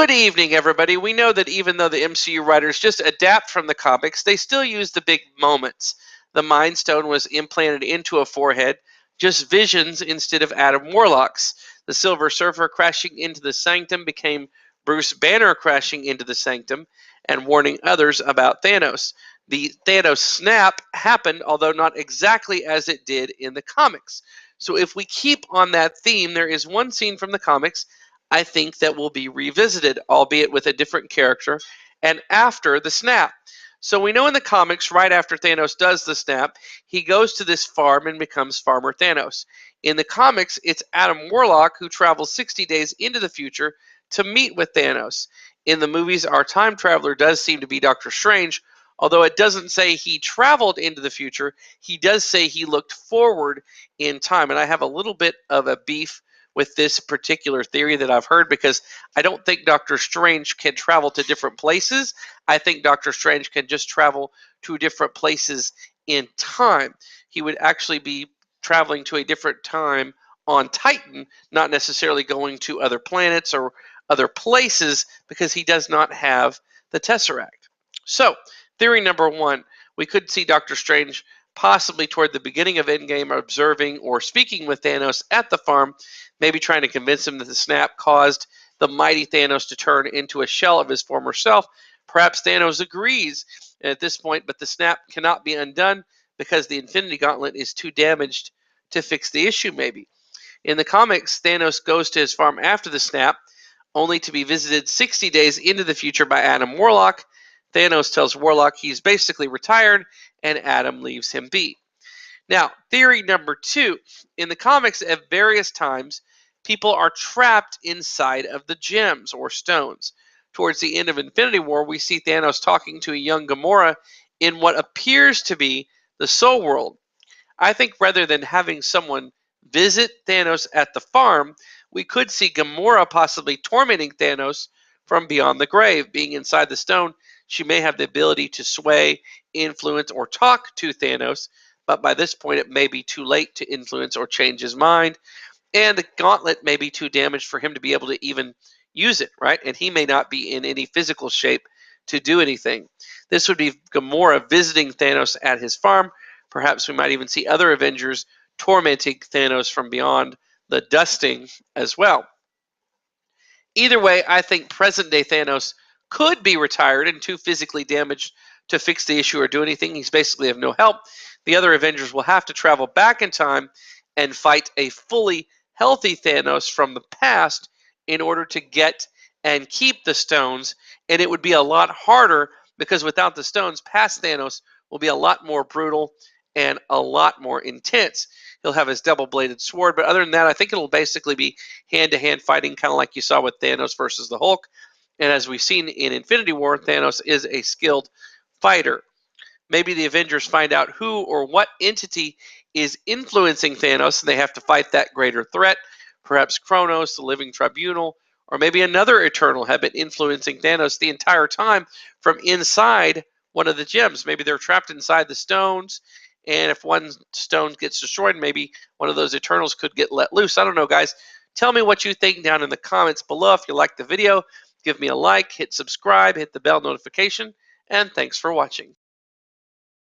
Good evening, everybody. We know that even though the MCU writers just adapt from the comics, they still use the big moments. The Mind Stone was implanted into a forehead, just visions instead of Adam Warlock's. The Silver Surfer crashing into the Sanctum became Bruce Banner crashing into the Sanctum and warning others about Thanos. The Thanos snap happened, although not exactly as it did in the comics. So if we keep on that theme, there is one scene from the comics I think that will be revisited, albeit with a different character, and after the snap. So we know in the comics, right after Thanos does the snap, he goes to this farm and becomes Farmer Thanos. In the comics, it's Adam Warlock who travels 60 days into the future to meet with Thanos. In the movies, our time traveler does seem to be Doctor Strange, although it doesn't say he traveled into the future. He does say he looked forward in time, and I have a little bit of a beef with this particular theory that I've heard because I don't think Doctor Strange can travel to different places. I think Doctor Strange can just travel to different places in time. He would actually be traveling to a different time on Titan, not necessarily going to other planets or other places because he does not have the Tesseract. So, theory number one, we could see Doctor Strange possibly toward the beginning of Endgame observing or speaking with Thanos at the farm, maybe trying to convince him that the snap caused the mighty Thanos to turn into a shell of his former self. Perhaps Thanos agrees at this point, but the snap cannot be undone because the Infinity Gauntlet is too damaged to fix the issue, maybe. In the comics, Thanos goes to his farm after the snap, only to be visited 60 days into the future by Adam Warlock. Thanos tells Warlock he's basically retired, and Adam leaves him be. Now, theory number two. In the comics, at various times, people are trapped inside of the gems or stones. Towards the end of Infinity War, we see Thanos talking to a young Gamora in what appears to be the Soul World. I think rather than having someone visit Thanos at the farm, we could see Gamora possibly tormenting Thanos from beyond the grave. Being inside the stone, she may have the ability to sway, influence, or talk to Thanos, but by this point it may be too late to influence or change his mind, and the gauntlet may be too damaged for him to be able to even use it, right? And he may not be in any physical shape to do anything. This would be Gamora visiting Thanos at his farm. Perhaps we might even see other Avengers tormenting Thanos from beyond the dusting as well. Either way, I think present-day Thanos could be retired and too physically damaged to fix the issue or do anything. He's basically of no help. The other Avengers will have to travel back in time and fight a fully healthy Thanos from the past in order to get and keep the stones. And it would be a lot harder because without the stones, past Thanos will be a lot more brutal and a lot more intense. He'll have his double-bladed sword, but other than that, I think it'll basically be hand-to-hand fighting, kind of like you saw with Thanos versus the Hulk. And as we've seen in Infinity War, Thanos is a skilled fighter. Maybe the Avengers find out who or what entity is influencing Thanos, and they have to fight that greater threat. Perhaps Kronos, the Living Tribunal, or maybe another Eternal have been influencing Thanos the entire time from inside one of the gems. Maybe they're trapped inside the stones, and if one stone gets destroyed, maybe one of those Eternals could get let loose. I don't know, guys. Tell me what you think down in the comments below. If you like the video, give me a like, hit subscribe, hit the bell notification, and thanks for watching.